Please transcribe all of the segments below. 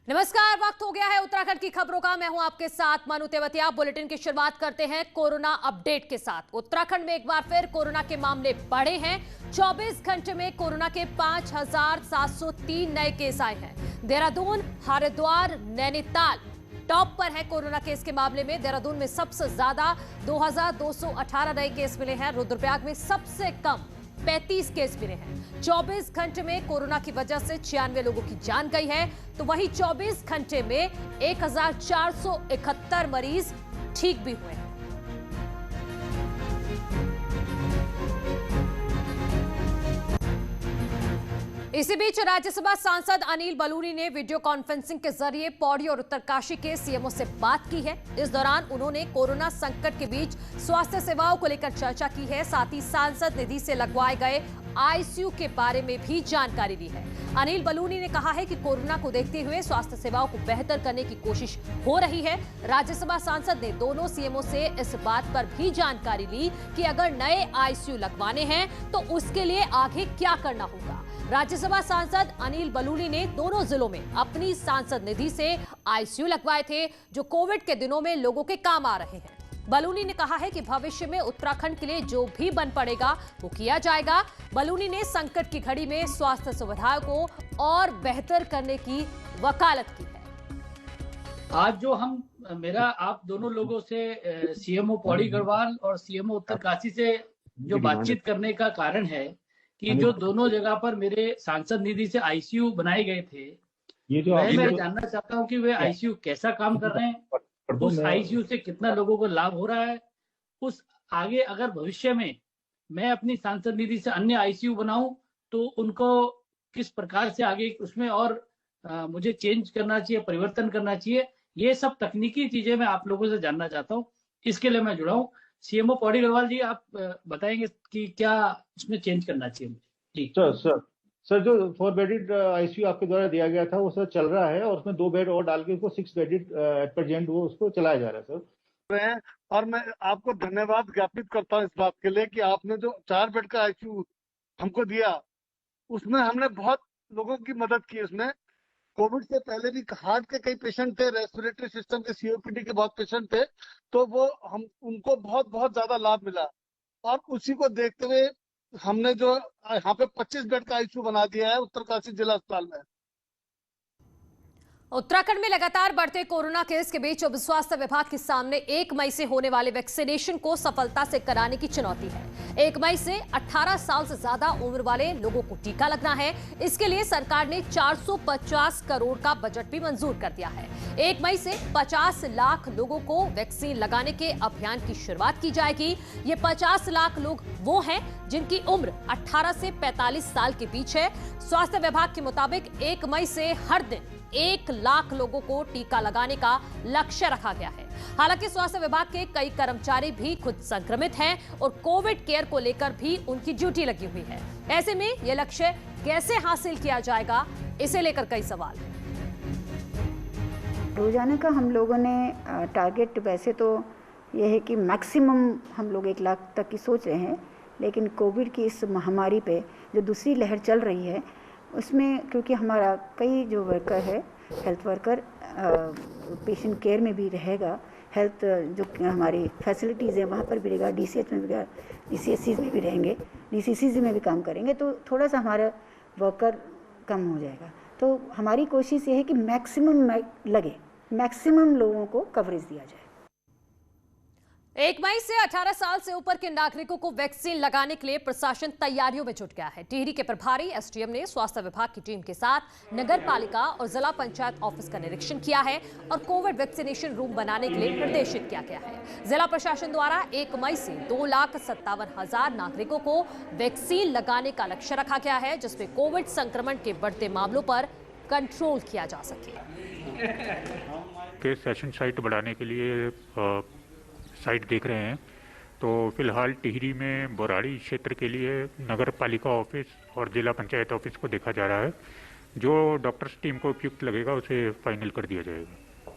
नमस्कार, वक्त हो गया है उत्तराखंड की खबरों का। मैं हूं आपके साथ मनु तेवतिया। बुलेटिन की शुरुआत करते हैं कोरोना अपडेट के साथ। उत्तराखंड में एक बार फिर कोरोना के मामले बढ़े हैं। 24 घंटे में कोरोना के 5,703 नए केस आए हैं। देहरादून, हरिद्वार, नैनीताल टॉप पर है कोरोना केस के मामले में। देहरादून में सबसे ज्यादा 2,218 नए केस मिले हैं। रुद्रप्रयाग में सबसे कम 35 केस मिले हैं। 24 घंटे में कोरोना की वजह से 96 लोगों की जान गई है, तो वहीं 24 घंटे में 1,471 मरीज ठीक भी हुए हैं। इसी बीच राज्यसभा सांसद अनिल बलूनी ने वीडियो कॉन्फ्रेंसिंग के जरिए पौड़ी और उत्तरकाशी के सीएमओ से बात की है। इस दौरान उन्होंने कोरोना संकट के बीच स्वास्थ्य सेवाओं को लेकर चर्चा की है। साथ ही सांसद निधि से लगवाए गए आईसीयू के बारे में भी जानकारी ली है। अनिल बलूनी ने कहा है कि कोरोना को देखते हुए स्वास्थ्य सेवाओं को बेहतर करने की कोशिश हो रही है। राज्यसभा सांसद ने दोनों सीएमओ से इस बात पर भी जानकारी ली कि अगर नए आईसीयू लगवाने हैं तो उसके लिए आगे क्या करना होगा। राज्यसभा सांसद अनिल बलूनी ने दोनों जिलों में अपनी सांसद निधि से आईसीयू लगवाए थे, जो कोविड के दिनों में लोगों के काम आ रहे हैं। बलूनी ने कहा है कि भविष्य में उत्तराखंड के लिए जो भी बन पड़ेगा वो किया जाएगा। बलूनी ने संकट की घड़ी में स्वास्थ्य सुविधाओं को और बेहतर करने की वकालत की है। आज जो मेरा आप दोनों लोगों से सीएमओ पौड़ी गढ़वाल और सीएमओ उत्तरकाशी से जो बातचीत करने का कारण है कि जो दोनों जगह पर मेरे सांसद निधि से आईसीयू बनाए गए थे, मैं जानना चाहता हूं कि वे आईसीयू कैसा काम कर रहे हैं, उस आईसीयू से कितना लोगों को लाभ हो रहा है। उस आगे अगर भविष्य में मैं अपनी सांसद निधि से अन्य आईसीयू बनाऊं तो उनको किस प्रकार से आगे उसमें और मुझे चेंज करना चाहिए, परिवर्तन करना चाहिए। ये सब तकनीकी चीजें मैं आप लोगों से जानना चाहता हूँ, इसके लिए मैं जुड़ा हूँ। सीएमओ पौड़ी गढ़वाल जी, आप बताएंगे कि क्या इसमें चेंज करना चाहिए मुझे? जी सर, जो 4 बेडेड आईसीयू आपके द्वारा दिया गया था वो सर चल रहा है और उसमें 2 बेड और डाल के उसको 6 बेडेड एट प्रेजेंट वो उसको चलाया जा रहा है सर। और मैं आपको धन्यवाद ज्ञापित करता हूँ इस बात के लिए कि आपने जो 4 बेड का आईसीयू हमको दिया, उसमें हमने बहुत लोगों की मदद की। उसमें कोविड से पहले भी हार्ट के कई पेशेंट थे, रेस्पिरेटरी सिस्टम के सीओपीडी के बहुत पेशेंट थे, तो वो उनको बहुत बहुत ज्यादा लाभ मिला। और उसी को देखते हुए हमने जो यहाँ पे 25 बेड का आईसीयू बना दिया है उत्तरकाशी जिला अस्पताल में। उत्तराखंड में लगातार बढ़ते कोरोना केस के बीच अब स्वास्थ्य विभाग के सामने 1 मई से होने वाले वैक्सीनेशन को सफलता से कराने की चुनौती है। 1 मई से 18 साल से ज्यादा उम्र वाले लोगों को टीका लगना है। इसके लिए सरकार ने 450 करोड़ का बजट भी मंजूर कर दिया है। 1 मई से 50 लाख लोगों को वैक्सीन लगाने के अभियान की शुरुआत की जाएगी। ये 50 लाख लोग वो हैं जिनकी उम्र 18 से 45 साल के बीच है। स्वास्थ्य विभाग के मुताबिक 1 मई से हर दिन 1 लाख लोगों को टीका लगाने का लक्ष्य रखा गया है। हालांकि स्वास्थ्य विभाग के कई कर्मचारी भी खुद संक्रमित हैं और कोविड केयर को लेकर भी उनकी ड्यूटी लगी हुई है। ऐसे में यह लक्ष्य कैसे हासिल किया जाएगा, इसे लेकर कई सवाल हैं। रोजाना का हम लोगों ने टारगेट वैसे तो यह है कि मैक्सिमम हम लोग 1 लाख तक की सोच रहे हैं, लेकिन कोविड की इस महामारी पे जो दूसरी लहर चल रही है उसमें क्योंकि हमारा कई जो वर्कर है, हेल्थ वर्कर पेशेंट केयर में भी रहेगा, हेल्थ जो हमारी फैसिलिटीज़ है वहाँ पर भी रहेगा, डीसीएच में भी, डीसीएससी में भी रहेंगे, डीसीसीसी में भी काम करेंगे, तो थोड़ा सा हमारा वर्कर कम हो जाएगा। तो हमारी कोशिश ये है कि मैक्सिमम लगे, मैक्सिमम लोगों को कवरेज दिया जाए। 1 मई से 18 साल से ऊपर के नागरिकों को वैक्सीन लगाने के लिए प्रशासन तैयारियों में जुट गया है। टिहरी के प्रभारी एसडीएम ने स्वास्थ्य विभाग की टीम के साथ नगर पालिका और जिला पंचायत ऑफिस का निरीक्षण किया है और कोविड वैक्सीनेशन रूम बनाने के लिए निर्देशित किया गया है। जिला प्रशासन द्वारा 1 मई से 2,57,000 नागरिकों को वैक्सीन लगाने का लक्ष्य रखा गया है, जिसमें कोविड संक्रमण के बढ़ते मामलों पर कंट्रोल किया जा सके। सेशन साइट बढ़ाने के लिए साइट देख रहे हैं, तो फिलहाल टिहरी में बोराड़ी क्षेत्र के लिए नगर पालिका ऑफिस और जिला पंचायत ऑफिस को देखा जा रहा है। जो डॉक्टर्स टीम को उपयुक्त लगेगा उसे फाइनल कर दिया जाएगा।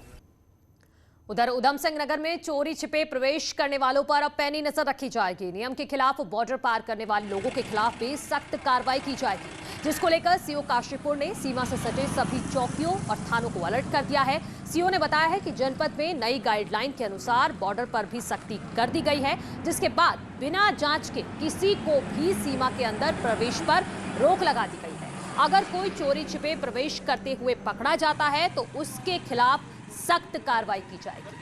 उधर उधम सिंह नगर में चोरी छिपे प्रवेश करने वालों पर अब पैनी नजर रखी जाएगी। नियम के खिलाफ बॉर्डर पार करने वाले लोगों के खिलाफ भी सख्त कार्रवाई की जाएगी, जिसको लेकर सीओ काशीपुर ने सीमा से सटे सभी चौकियों और थानों को अलर्ट कर दिया है। सीओ ने बताया है कि जनपद में नई गाइडलाइन के अनुसार बॉर्डर पर भी सख्ती कर दी गई है, जिसके बाद बिना जांच के किसी को भी सीमा के अंदर प्रवेश पर रोक लगा दी गई है। अगर कोई चोरी छिपे प्रवेश करते हुए पकड़ा जाता है तो उसके खिलाफ सख्त कार्रवाई की जाएगी।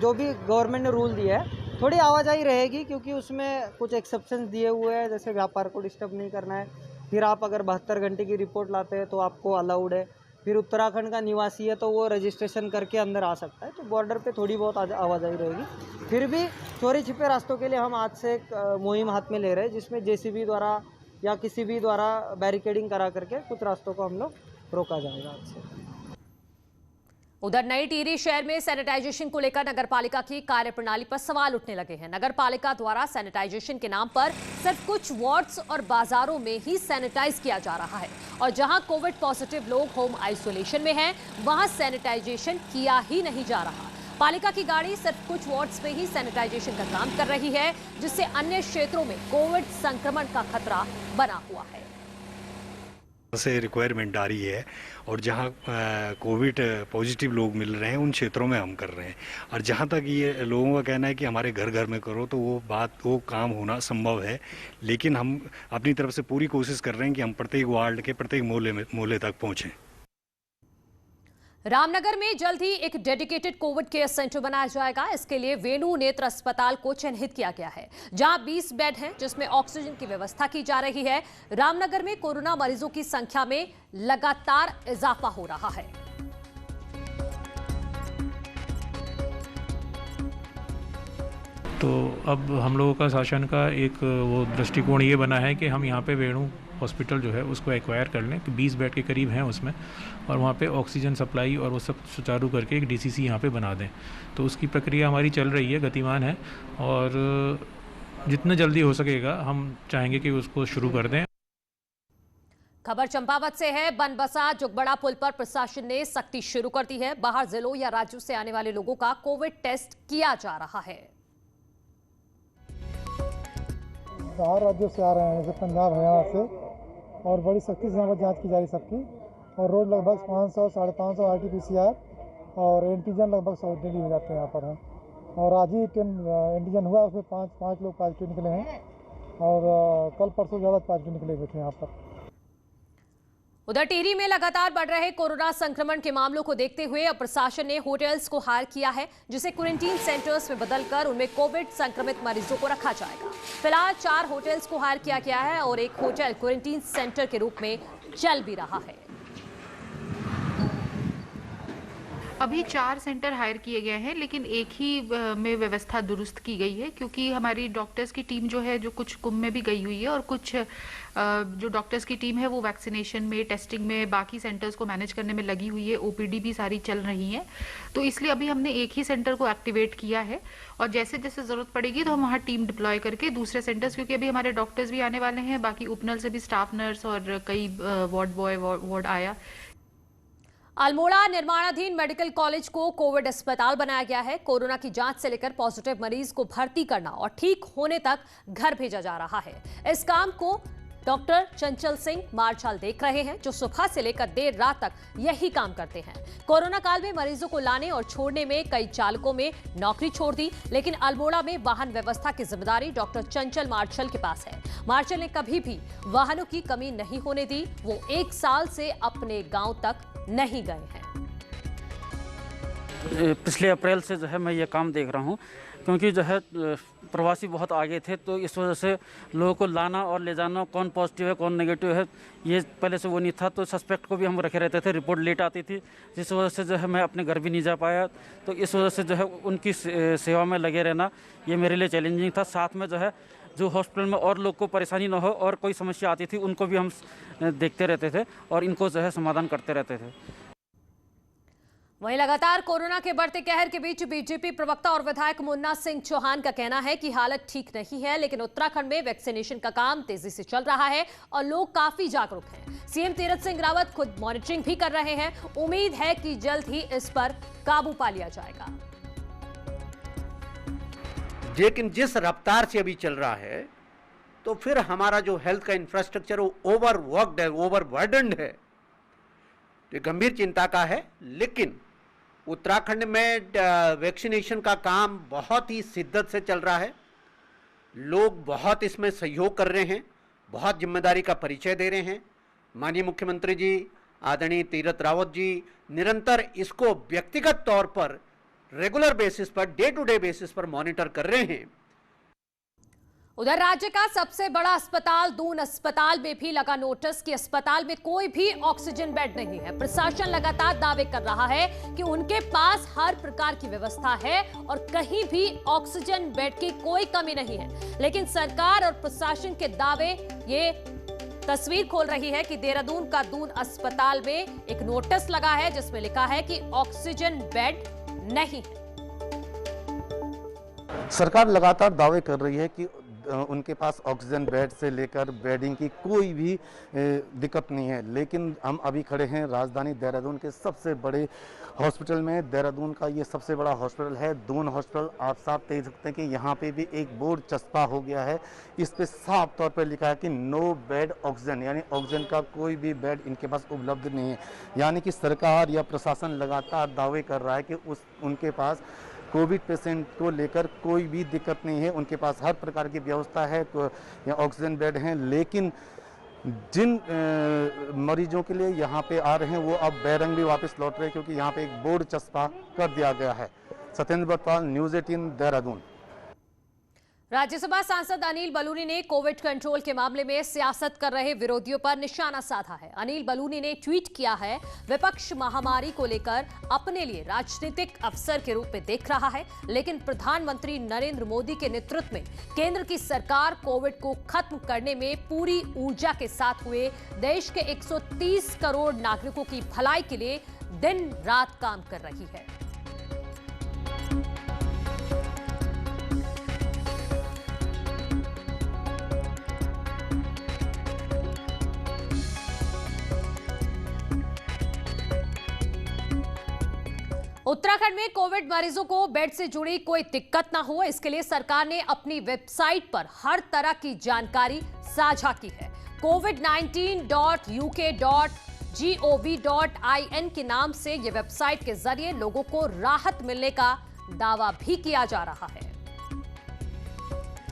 जो भी गवर्नमेंट ने रूल दिया है थोड़ी आवाजाही रहेगी, क्योंकि उसमें कुछ एक्सेप्शंस दिए हुए हैं, जैसे व्यापार को डिस्टर्ब नहीं करना है। फिर आप अगर 72 घंटे की रिपोर्ट लाते हैं तो आपको अलाउड है। फिर उत्तराखंड का निवासी है तो वो रजिस्ट्रेशन करके अंदर आ सकता है। तो बॉर्डर पे थोड़ी बहुत आवाजाही रहेगी। फिर भी चोरी छिपे रास्तों के लिए हम आज से एक मुहिम हाथ में ले रहे हैं, जिसमें जेसीबी द्वारा या किसी भी द्वारा बैरिकेडिंग करा करके कुछ रास्तों को हम लोग रोका जाएगा आज से। उधर नई टिहरी शहर में सैनिटाइजेशन को लेकर नगरपालिका की कार्यप्रणाली पर सवाल उठने लगे हैं। नगरपालिका द्वारा सैनिटाइजेशन के नाम पर सिर्फ कुछ वार्ड्स और बाजारों में ही सैनिटाइज किया जा रहा है, और जहां कोविड पॉजिटिव लोग होम आइसोलेशन में हैं, वहां सैनिटाइजेशन किया ही नहीं जा रहा। पालिका की गाड़ी सिर्फ कुछ वार्ड्स में ही सैनिटाइजेशन का काम कर रही है, जिससे अन्य क्षेत्रों में कोविड संक्रमण का खतरा बना हुआ है। से रिक्वायरमेंट आ रही है, और जहां कोविड पॉजिटिव लोग मिल रहे हैं उन क्षेत्रों में हम कर रहे हैं। और जहां तक ये लोगों का कहना है कि हमारे घर घर में करो, तो वो काम होना संभव है, लेकिन हम अपनी तरफ से पूरी कोशिश कर रहे हैं कि हम प्रत्येक वार्ड के प्रत्येक मोहल्ले तक पहुंचें। रामनगर में जल्द ही एक डेडिकेटेड कोविड केयर सेंटर बनाया जाएगा। इसके लिए वेणु नेत्र अस्पताल को चिन्हित किया गया है, जहां 20 बेड हैं, जिसमें ऑक्सीजन की व्यवस्था की जा रही है। रामनगर में कोरोना मरीजों की संख्या में लगातार इजाफा हो रहा है। तो अब हम लोगों का शासन का एक वो दृष्टिकोण ये बना है कि हम यहाँ पे वेणु हॉस्पिटल जो है उसको एक्वायर कर लें, कि 20 बेड के करीब हैं उसमें, और वहाँ पे ऑक्सीजन सप्लाई और वो सब सुचारू करके एक डीसीसी यहाँ पे बना दें। तो उसकी प्रक्रिया हमारी चल रही है, गतिमान है, और जितना जल्दी हो सकेगा हम चाहेंगे कि उसको शुरू कर दें। खबर चंपावत से है। बनबसा जुगबड़ा पुल पर प्रशासन ने सख्ती शुरू कर दी है। बाहर जिलों या राज्यों से आने वाले लोगों का कोविड टेस्ट किया जा रहा है। बाहर राज्यों से आ रहे हैं, जैसे पंजाब हरियाणा से, और बड़ी सख्ती से यहाँ पर जाँच की जा रही सबकी। और रोज लगभग 500 550 RT-PCR और एंटीजन लगभग 100 डेली हो जाते हैं यहाँ पर। और आज ही एंटीजन हुआ, उसमें 5 लोग पॉजिटिव निकले हैं, और कल परसों ज़्यादा पॉजिटिव निकले हुए थे यहाँ पर। उधर टिहरी में लगातार बढ़ रहे कोरोना संक्रमण के मामलों को देखते हुए अब प्रशासन ने होटल्स को हायर किया है, जिसे क्वारंटीन सेंटर्स में बदलकर उनमें कोविड संक्रमित मरीजों को रखा जाएगा। फिलहाल 4 होटल्स को हायर किया गया है और एक होटल क्वारंटीन सेंटर के रूप में चल भी रहा है। अभी 4 सेंटर हायर किए गए हैं, लेकिन एक ही में व्यवस्था दुरुस्त की गई है, क्योंकि हमारी डॉक्टर्स की टीम जो है, जो कुछ कुंभ में भी गई हुई है, और कुछ जो डॉक्टर्स की टीम है वो वैक्सीनेशन में, टेस्टिंग में, बाकी सेंटर्स को मैनेज करने में लगी हुई है। ओपीडी भी सारी चल रही है, तो इसलिए अभी हमने एक ही सेंटर को एक्टिवेट किया है, और जैसे जैसे जरूरत पड़ेगी तो हम वहाँ टीम डिप्लॉय करके दूसरे सेंटर्स, क्योंकि अभी हमारे डॉक्टर्स भी आने वाले हैं, बाकी उपनल से भी स्टाफ नर्स और कई वार्ड बॉय वार्ड आया। अल्मोड़ा निर्माणाधीन मेडिकल कॉलेज को कोविड अस्पताल बनाया गया है। कोरोना की जांच से लेकर पॉजिटिव मरीज को भर्ती करना और ठीक होने तक घर भेजा जा रहा है। इस काम को डॉक्टर चंचल सिंह मार्छाल देख रहे हैं, जो सुबह से लेकर देर रात तक यही काम करते हैं। कोरोना काल में मरीजों को लाने और छोड़ने में कई चालकों में नौकरी छोड़ दी, लेकिन अल्मोड़ा में वाहन व्यवस्था की जिम्मेदारी डॉक्टर चंचल मार्छाल के पास है। मार्छाल ने कभी भी वाहनों की कमी नहीं होने दी। वो 1 साल से अपने गांव तक नहीं गए हैं। पिछले अप्रैल से जो है मैं ये काम देख रहा हूँ, क्योंकि जो है प्रवासी बहुत आगे थे, तो इस वजह से लोगों को लाना और ले जाना, कौन पॉजिटिव है कौन नेगेटिव है, ये पहले से वो नहीं था। तो सस्पेक्ट को भी हम रखे रहते थे, रिपोर्ट लेट आती थी, जिस वजह से जो है मैं अपने घर भी नहीं जा पाया। तो इस वजह से जो है उनकी सेवा में लगे रहना ये मेरे लिए चैलेंजिंग था। साथ में जो है जो हॉस्पिटल में और लोग को परेशानी ना हो और कोई समस्या आती थी, उनको भी हम देखते रहते थे और इनको जो है समाधान करते रहते थे। वहीं लगातार कोरोना के बढ़ते कहर के बीच बीजेपी प्रवक्ता और विधायक मुन्ना सिंह चौहान का कहना है कि हालत ठीक नहीं है, लेकिन उत्तराखंड में वैक्सीनेशन का काम तेजी से चल रहा है और लोग काफी जागरूक हैं। सीएम तीरथ सिंह रावत खुद मॉनिटरिंग भी कर रहे हैं। उम्मीद है कि जल्द ही इस पर काबू पा लिया जाएगा। लेकिन जिस रफ्तार से अभी चल रहा है तो फिर हमारा जो हेल्थ का इंफ्रास्ट्रक्चर वो ओवरवर्कड है, ओवरबर्डन्ड है, तो गंभीर चिंता का है। लेकिन उत्तराखंड में वैक्सीनेशन का काम बहुत ही शिद्दत से चल रहा है। लोग बहुत इसमें सहयोग कर रहे हैं, बहुत जिम्मेदारी का परिचय दे रहे हैं। माननीय मुख्यमंत्री जी आदरणीय तीरथ रावत जी निरंतर इसको व्यक्तिगत तौर पर रेगुलर बेसिस पर, डे टू डे बेसिस पर मॉनिटर कर रहे हैं। उधर राज्य का सबसे बड़ा अस्पताल दून अस्पताल में भी लगा नोटिस कि अस्पताल में कोई भी ऑक्सीजन बेड नहीं है। प्रशासन लगातार दावे कर रहा है कि उनके पास हर प्रकार की व्यवस्था है और कहीं भी ऑक्सीजन बेड की कोई कमी नहीं है, लेकिन सरकार और प्रशासन के दावे ये तस्वीर खोल रही है कि देहरादून का दून अस्पताल में एक नोटिस लगा है जिसमें लिखा है कि ऑक्सीजन बेड नहीं है। सरकार लगातार दावे कर रही है कि उनके पास ऑक्सीजन बेड से लेकर बेडिंग की कोई भी दिक्कत नहीं है, लेकिन हम अभी खड़े हैं राजधानी देहरादून के सबसे बड़े हॉस्पिटल में। देहरादून का ये सबसे बड़ा हॉस्पिटल है दून हॉस्पिटल। आप साफ देख सकते हैं कि यहाँ पे भी एक बोर्ड चस्पा हो गया है, इस पे साफ तौर पर लिखा है कि नो बेड ऑक्सीजन, यानी ऑक्सीजन का कोई भी बेड इनके पास उपलब्ध नहीं है। यानी कि सरकार या प्रशासन लगातार दावे कर रहा है कि उनके पास कोविड पेशेंट को लेकर कोई भी दिक्कत नहीं है, उनके पास हर प्रकार की व्यवस्था है, या ऑक्सीजन बेड हैं। लेकिन जिन मरीजों के लिए यहाँ पे आ रहे हैं वो अब बैरंग भी वापस लौट रहे हैं, क्योंकि यहाँ पे एक बोर्ड चस्पा कर दिया गया है। सत्येंद्र बटवाल, न्यूज़ 18 देहरादून। राज्यसभा सांसद अनिल बलूनी ने कोविड कंट्रोल के मामले में सियासत कर रहे विरोधियों पर निशाना साधा है। अनिल बलूनी ने ट्वीट किया है, विपक्ष महामारी को लेकर अपने लिए राजनीतिक अवसर के रूप में देख रहा है, लेकिन प्रधानमंत्री नरेंद्र मोदी के नेतृत्व में केंद्र की सरकार कोविड को खत्म करने में पूरी ऊर्जा के साथ हुए देश के 130 करोड़ नागरिकों की भलाई के लिए दिन रात काम कर रही है। उत्तराखंड में कोविड मरीजों को बेड से जुड़ी कोई दिक्कत ना हो, इसके लिए सरकार ने अपनी वेबसाइट पर हर तरह की जानकारी साझा की है। covid19.uk.gov.in के नाम से यह वेबसाइट के जरिए लोगों को राहत मिलने का दावा भी किया जा रहा है।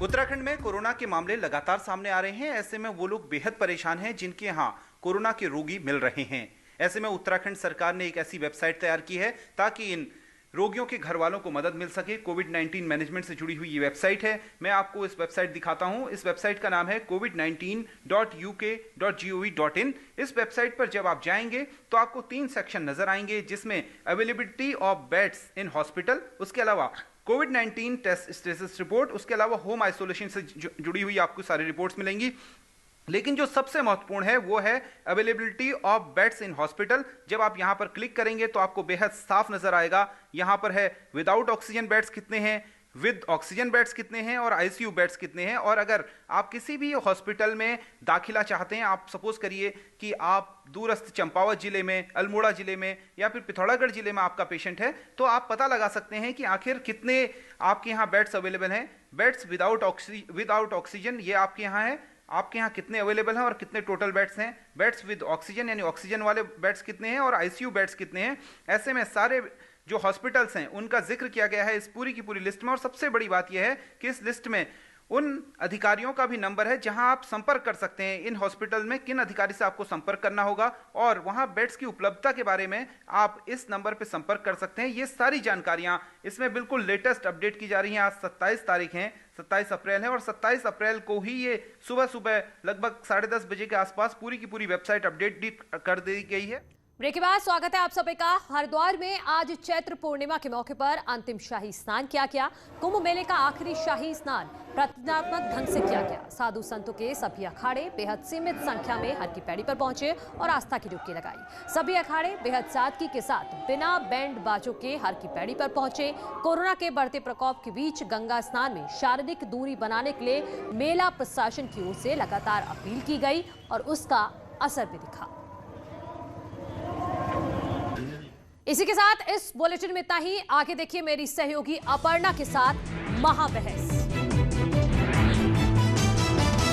उत्तराखंड में कोरोना के मामले लगातार सामने आ रहे हैं। ऐसे में वो लोग बेहद परेशान हैं जिनके यहाँ कोरोना के रोगी मिल रहे हैं। ऐसे में उत्तराखंड सरकार ने एक ऐसी वेबसाइट तैयार की है ताकि इन रोगियों के घर वालों को मदद मिल सके। कोविड-19 मैनेजमेंट से जुड़ी हुई ये वेबसाइट है। मैं आपको इस वेबसाइट दिखाता हूं। इस वेबसाइट का नाम है covid19.uk.gov.in। इस वेबसाइट पर जब आप जाएंगे तो आपको 3 सेक्शन नजर आएंगे, जिसमें availability of beds in hospital, उसके अलावा कोविड-19 टेस्ट स्टेटस रिपोर्ट, उसके अलावा होम आइसोलेशन से जुड़ी हुई आपको सारी रिपोर्ट्स मिलेंगी। लेकिन जो सबसे महत्वपूर्ण है वो है availability of beds in hospital. जब आप यहां पर क्लिक करेंगे तो आपको बेहद साफ नजर आएगा। यहां पर है विदाउट ऑक्सीजन बेड्स कितने हैं, विद ऑक्सीजन बेड्स कितने हैं और आईसीयू बेड्स कितने हैं। और अगर आप किसी भी हॉस्पिटल में दाखिला चाहते हैं, आप सपोज करिए कि आप दूरस्थ चंपावत जिले में, अल्मोड़ा जिले में या फिर पिथौरागढ़ जिले में आपका पेशेंट है, तो आप पता लगा सकते हैं कि आखिर कितने आपके यहाँ बेड्स अवेलेबल हैं। बेड्स विदाउट ऑक्सीजन ये आपके यहाँ है, आपके यहाँ कितने अवेलेबल हैं और कितने टोटल बेड्स हैं। बेड्स विद ऑक्सीजन यानी ऑक्सीजन वाले बेड्स कितने हैं और आईसीयू बेड्स कितने हैं। ऐसे में सारे जो हॉस्पिटल्स हैं उनका जिक्र किया गया है इस पूरी की पूरी लिस्ट में। और सबसे बड़ी बात यह है कि इस लिस्ट में उन अधिकारियों का भी नंबर है जहां आप संपर्क कर सकते हैं। इन हॉस्पिटल में किन अधिकारी से आपको संपर्क करना होगा और वहां बेड्स की उपलब्धता के बारे में आप इस नंबर पर संपर्क कर सकते हैं। ये सारी जानकारियां इसमें बिल्कुल लेटेस्ट अपडेट की जा रही हैं। आज 27 तारीख है, 27 अप्रैल है और 27 अप्रैल को ही ये सुबह सुबह लगभग 10:30 बजे के आसपास पूरी की पूरी वेबसाइट अपडेट कर दी गई है। ब्रेक के बाद स्वागत है आप सभी का। हरिद्वार में आज चैत्र पूर्णिमा के मौके पर अंतिम शाही स्नान किया गया। कुंभ मेले का आखिरी शाही स्नान प्रतिष्ठात्मक ढंग से किया गया। साधु संतों के सभी अखाड़े बेहद सीमित संख्या में हर की पैड़ी पर पहुंचे और आस्था की डुबकी लगाई। सभी अखाड़े बेहद सादगी के साथ बिना बैंड बाजों के हर की पैड़ी पर पहुंचे। कोरोना के बढ़ते प्रकोप के बीच गंगा स्नान में शारीरिक दूरी बनाने के लिए मेला प्रशासन की ओर से लगातार अपील की गई और उसका असर भी दिखा। इसी के साथ इस बुलेटिन में इतना ही। आगे देखिए मेरी सहयोगी अपर्णा के साथ महाबहस।